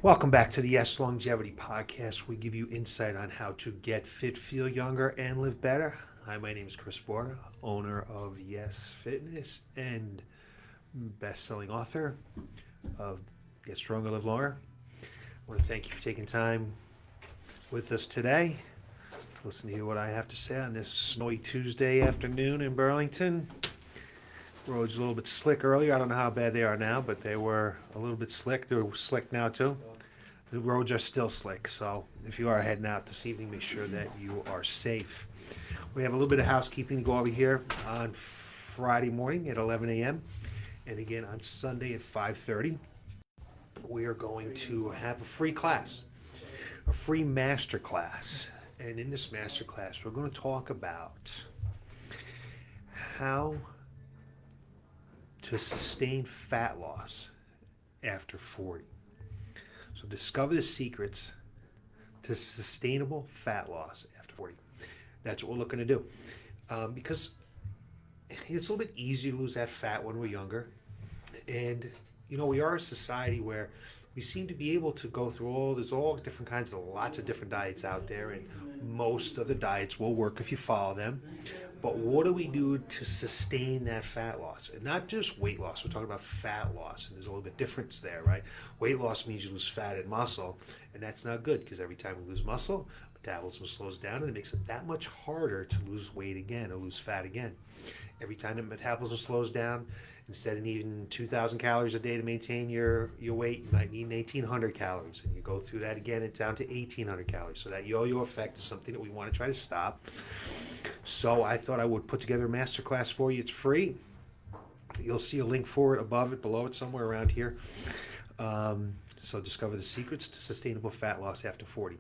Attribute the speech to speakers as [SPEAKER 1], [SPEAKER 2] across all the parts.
[SPEAKER 1] Welcome back to the Yes Longevity Podcast. We give you insight on how to get fit, feel younger, and live better. Hi, my name is Chris Borda, owner of Yes Fitness and best-selling author of Get Stronger, Live Longer. I want to thank you for taking time with us today to listen to hear what I have to say on this snowy Tuesday afternoon in Burlington. Roads a little bit slick earlier. I don't know how bad they are now, but they were a little bit slick. They're slick now too. The roads are still slick, so if you are heading out this evening, make sure that you are safe. We have a little bit of housekeeping to go over here on Friday morning at 11 a.m. and again on Sunday at 5:30. We are going to have a free class, a free master class. And in this master class, we're going to talk about how to sustain fat loss after 40. So discover the secrets to sustainable fat loss after 40. That's what we're looking to do. Because it's a little bit easier to lose that fat when we're younger. And, we are a society where we seem to be able to go through there's all different kinds of lots of different diets out there. And most of the diets will work if you follow them. But what do we do to sustain that fat loss? And not just weight loss, we're talking about fat loss, and there's a little bit difference there, right? Weight loss means you lose fat and muscle, and that's not good because every time we lose muscle, metabolism slows down and it makes it that much harder to lose weight again or lose fat again. Every time the metabolism slows down, instead of needing 2,000 calories a day to maintain your weight, you might need 1,800 calories. And you go through that again, it's down to 1,800 calories. So that yo-yo effect is something that we want to try to stop. So I thought I would put together a masterclass for you. It's free. You'll see a link for it above it, below it, somewhere around here. So discover the secrets to sustainable fat loss after 40.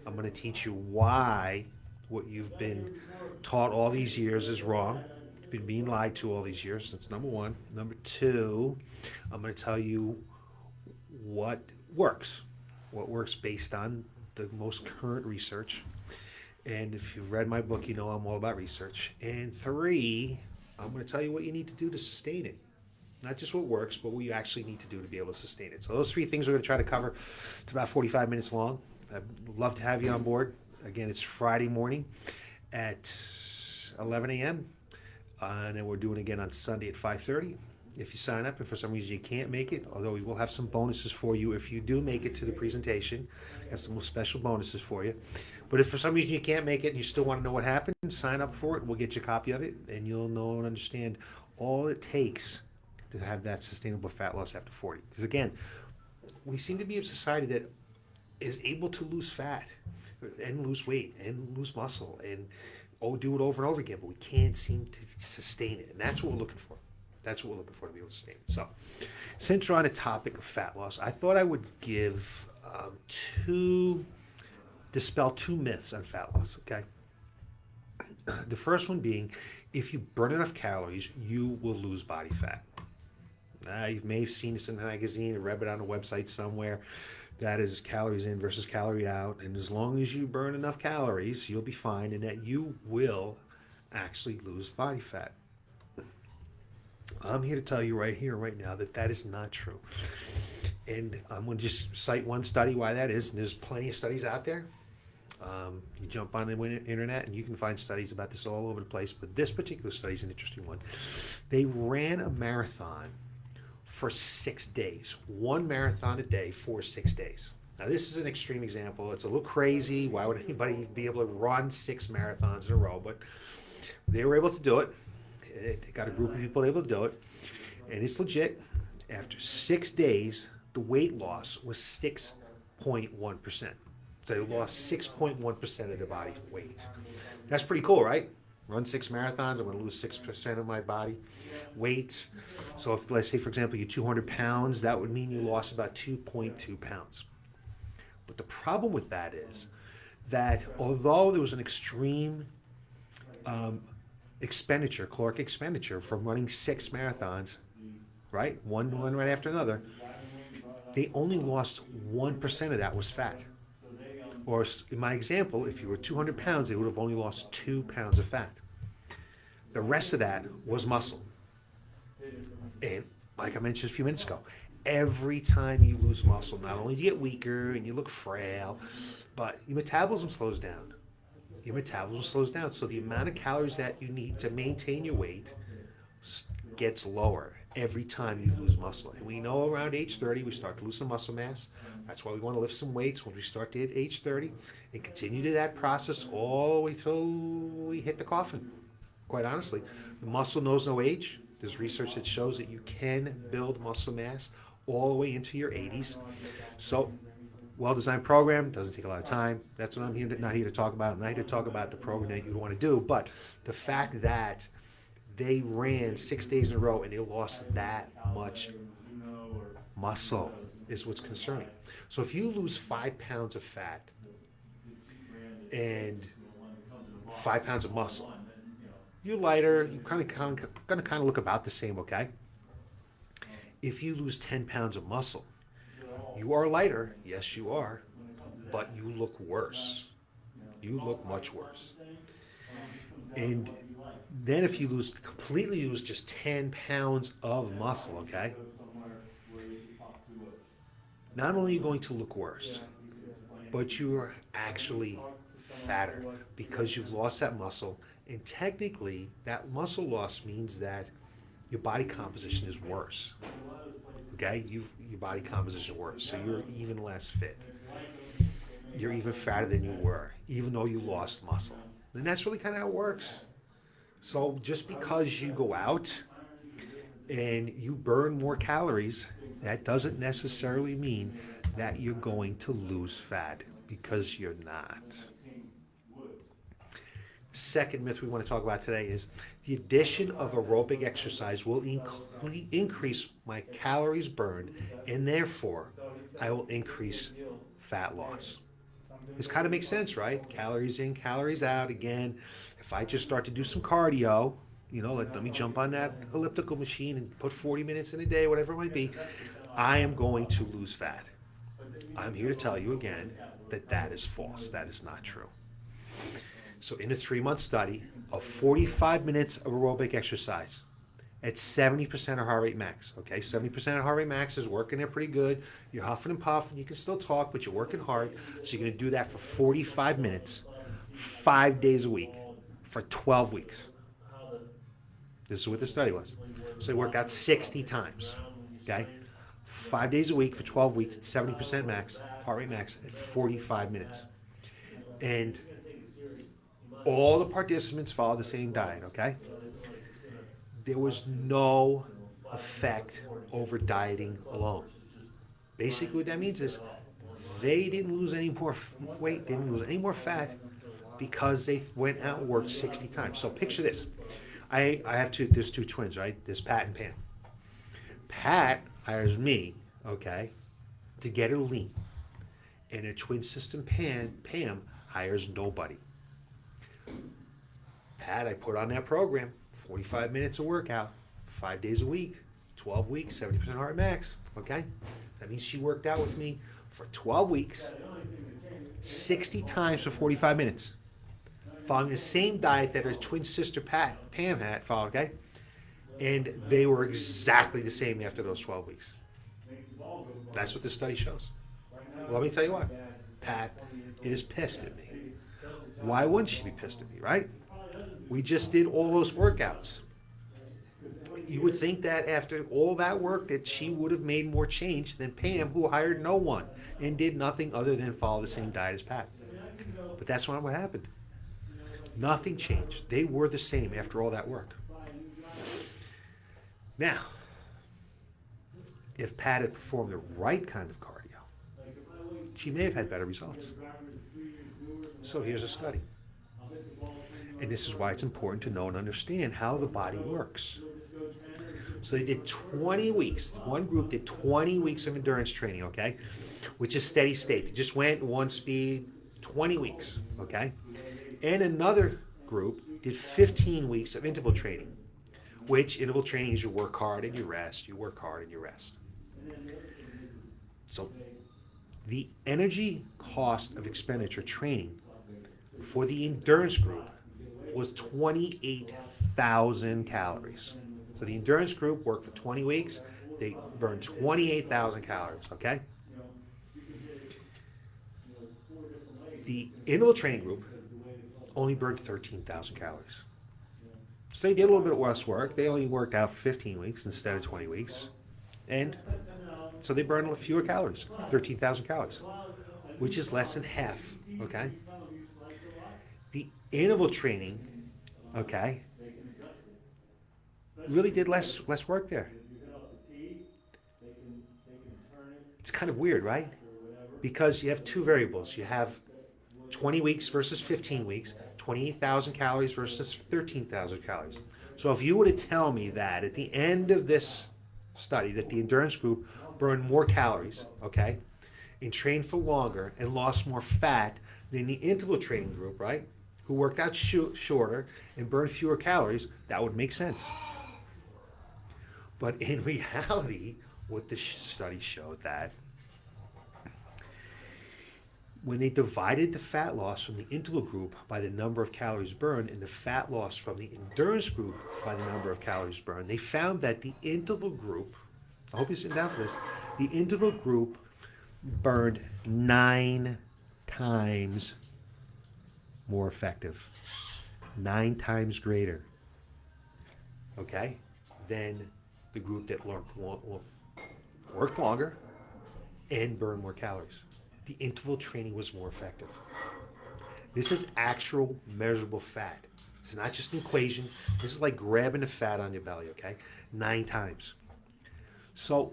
[SPEAKER 1] I'm going to teach you why what you've been taught all these years is wrong. You've been being lied to all these years. That's number one. Number two, I'm going to tell you what works based on the most current research. And if you've read my book, you know I'm all about research. And three, I'm going to tell you what you need to do to sustain it. Not just what works, but what you actually need to do to be able to sustain it. So those three things we're going to try to cover. It's about 45 minutes long. I'd love to have you on board. Again, it's Friday morning at 11 a.m. And then we're doing it again on Sunday at 5:30. If you sign up and for some reason you can't make it, although we will have some bonuses for you if you do make it to the presentation. Got some special bonuses for you. But if for some reason you can't make it and you still want to know what happened, sign up for it. We'll get you a copy of it and you'll know and understand all it takes to have that sustainable fat loss after 40. Because again, we seem to be a society that is able to lose fat and lose weight and lose muscle and do it over and over again, but we can't seem to sustain it. And that's what we're looking for. That's what we're looking for to be able to sustain it. So, since we're on the topic of fat loss, I thought I would dispel two myths on fat loss, okay? The first one being, if you burn enough calories, you will lose body fat. You may have seen this in a magazine or read it on a website somewhere. That is calories in versus calorie out. And as long as you burn enough calories, you'll be fine, and that you will actually lose body fat. I'm here to tell you right here, right now, that is not true. And I'm going to just cite one study why that is. And there's plenty of studies out there. You jump on the internet and you can find studies about this all over the place. But this particular study is an interesting one. They ran a marathon for 6 days. One marathon a day for 6 days. Now, this is an extreme example. It's a little crazy. Why would anybody be able to run 6 marathons in a row? But they were able to do it. They got a group of people able to do it. And it's legit. After 6 days, the weight loss was 6.1%. So they lost 6.1% of their body weight. That's pretty cool, right? Run 6 marathons, I'm going to lose 6% of my body weight. So if, let's say, for example, you're 200 pounds, that would mean you lost about 2.2 pounds. But the problem with that is that although there was an extreme caloric expenditure from running 6 marathons, right? One right after another, they only lost 1% of that was fat. Or in my example, if you were 200 pounds, they would have only lost 2 pounds of fat. The rest of that was muscle. And like I mentioned a few minutes ago, every time you lose muscle, not only do you get weaker and you look frail, but your metabolism slows down. Your metabolism slows down. So the amount of calories that you need to maintain your weight gets lower every time you lose muscle. And we know around age 30, we start to lose some muscle mass. That's why we want to lift some weights when we start to hit age 30 and continue to that process all the way till we hit the coffin. Quite honestly, the muscle knows no age. There's research that shows that you can build muscle mass all the way into your 80s. So, well-designed program doesn't take a lot of time. That's what I'm here not here to talk about. I'm not here to talk about the program that you want to do, but the fact that they ran 6 days in a row and they lost that much muscle is what's concerning. So if you lose 5 pounds of fat and 5 pounds of muscle, you're lighter. You're going to kind of look about the same, okay? If you lose 10 pounds of muscle, you are lighter. Yes, you are, but you look worse. You look much worse. And then if you completely lose just 10 pounds of muscle, okay? Not only are you going to look worse, but you are actually fatter because you've lost that muscle. And technically, that muscle loss means that your body composition is worse. Okay? Your body composition is worse. So you're even less fit. You're even fatter than you were, even though you lost muscle. And that's really kind of how it works. So just because you go out and you burn more calories, that doesn't necessarily mean that you're going to lose fat, because you're not. Second myth we want to talk about today is the addition of aerobic exercise will increase my calories burned, and therefore I will increase fat loss. This kind of makes sense, right? Calories in, calories out. Again, if I just start to do some cardio, let me jump on that elliptical machine and put 40 minutes in a day, whatever it might be, I am going to lose fat. I'm here to tell you again that is false. That is not true. So in a 3-month study of 45 minutes of aerobic exercise at 70% of heart rate max, okay? 70% of heart rate max is working there pretty good. You're huffing and puffing. You can still talk, but you're working hard. So you're going to do that for 45 minutes, 5 days a week for 12 weeks. This is what the study was. So they worked out 60 times, okay? 5 days a week for 12 weeks at 70% max, heart rate max at 45 minutes. And all the participants followed the same diet, okay? There was no effect over dieting alone. Basically what that means is they didn't lose any more weight, didn't lose any more fat because they went out and worked 60 times. So picture this. There's 2 twins, right? There's Pat and Pam. Pat hires me, okay, to get her lean. And her twin sister Pam hires nobody. Pat, I put on that program, 45 minutes of workout, 5 days a week, 12 weeks, 70% heart max, okay? That means she worked out with me for 12 weeks, 60 times for 45 minutes, following the same diet that her twin sister Pam had followed, okay? And they were exactly the same after those 12 weeks. That's what this study shows. Well, let me tell you what. Pat is pissed at me. Why wouldn't she be pissed at me, right? We just did all those workouts. You would think that after all that work that she would have made more change than Pam, who hired no one and did nothing other than follow the same diet as Pat. But that's not what happened. Nothing changed. They were the same after all that work. Now, if Pat had performed the right kind of cardio, she may have had better results. So here's a study. And this is why it's important to know and understand how the body works. So they did 20 weeks. One group did 20 weeks of endurance training, okay? Which is steady state. They just went one speed, 20 weeks, okay? And another group did 15 weeks of interval training, which interval training is you work hard and you rest, you work hard and you rest. So the energy cost of expenditure training for the endurance group was 28,000 calories. So the endurance group worked for 20 weeks. They burned 28,000 calories, okay? The interval training group only burned 13,000 calories. So they did a little bit less work. They only worked out for 15 weeks instead of 20 weeks. And so they burned fewer calories, 13,000 calories, which is less than half, okay? The interval training, okay, really did less work there. It's kind of weird, right? Because you have two variables. You have 20 weeks versus 15 weeks, 28,000 calories versus 13,000 calories. So if you were to tell me that at the end of this study that the endurance group burned more calories, okay, and trained for longer and lost more fat than the interval training group, right, who worked out shorter and burned fewer calories, that would make sense. But in reality, what the study showed that when they divided the fat loss from the interval group by the number of calories burned and the fat loss from the endurance group by the number of calories burned, they found that the interval group, I hope you're sitting down for this, the interval group burned 9 times more effective, 9 times greater, okay, than the group that worked longer and burned more calories. The interval training was more effective. This is actual measurable fat. This is not just an equation. This is like grabbing the fat on your belly, okay? 9 times. So,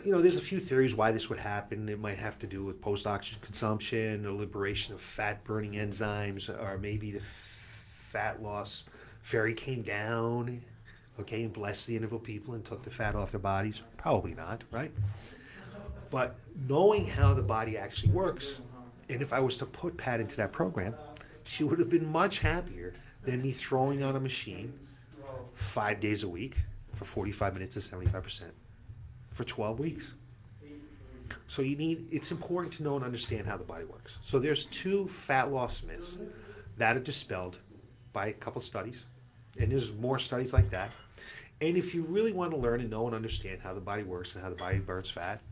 [SPEAKER 1] there's a few theories why this would happen. It might have to do with post-oxygen consumption, or liberation of fat-burning enzymes, or maybe the fat loss fairy came down, okay, and blessed the interval people and took the fat off their bodies. Probably not, right? But knowing how the body actually works, and if I was to put Pat into that program, she would have been much happier than me throwing on a machine 5 days a week for 45 minutes to 75% for 12 weeks. So it's important to know and understand how the body works. So there's 2 fat loss myths that are dispelled by a couple studies, and there's more studies like that. And if you really want to learn and know and understand how the body works and how the body burns fat,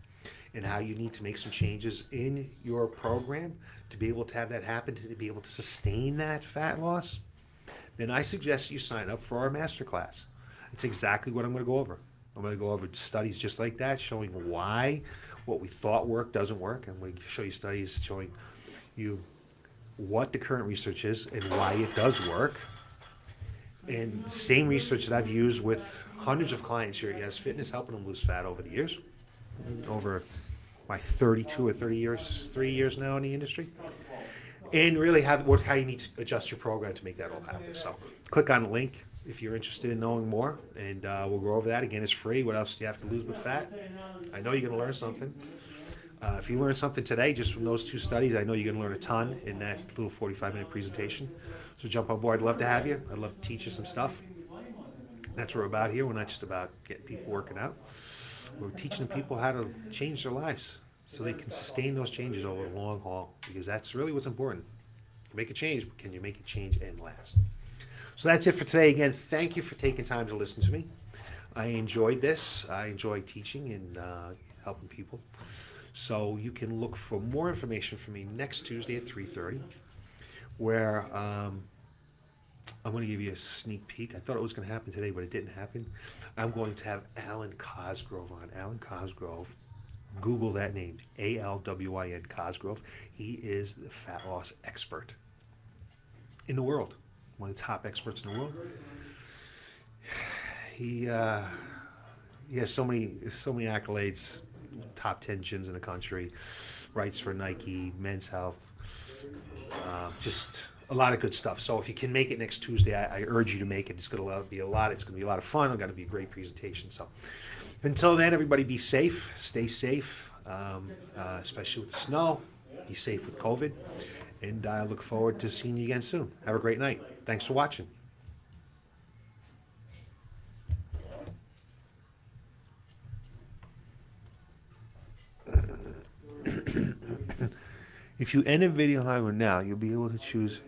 [SPEAKER 1] and how you need to make some changes in your program to be able to have that happen, to be able to sustain that fat loss, then I suggest you sign up for our masterclass. It's exactly what I'm going to go over. I'm going to go over studies just like that, showing why what we thought worked doesn't work. I'm going to show you studies showing you what the current research is and why it does work. And the same research that I've used with hundreds of clients here at Yes Fitness, helping them lose fat over the years, over my 32 or 30 years now in the industry, and really how you need to adjust your program to make that all happen. So click on the link if you're interested in knowing more, and we'll go over that. Again, it's free. What else do you have to lose but fat? I know you're going to learn something. If you learn something today just from those 2 studies, I know you're going to learn a ton in that little 45-minute presentation. So jump on board. I'd love to have you. I'd love to teach you some stuff. That's what we're about here. We're not just about getting people working out. We're teaching people how to change their lives so they can sustain those changes over the long haul, because that's really what's important. You can make a change, but can you make a change and last? So that's it for today. Again, thank you for taking time to listen to me. I enjoyed this. I enjoy teaching and helping people. So you can look for more information from me next Tuesday at 3:30, where I'm going to give you a sneak peek. I thought it was going to happen today, but it didn't happen. I'm going to have Alan Cosgrove on. Alan Cosgrove, Google that name, Alwyn Cosgrove. He is the fat loss expert in the world, one of the top experts in the world. He has so many accolades, top 10 gyms in the country, writes for Nike, Men's Health, just a lot of good stuff. So if you can make it next Tuesday, I urge you to make it. It's going to be a lot of fun. It's going to be a great presentation. So until then, everybody be safe, stay safe, especially with the snow. Be safe with COVID. And I look forward to seeing you again soon. Have a great night. Thanks for watching. If you end a video however now, you'll be able to choose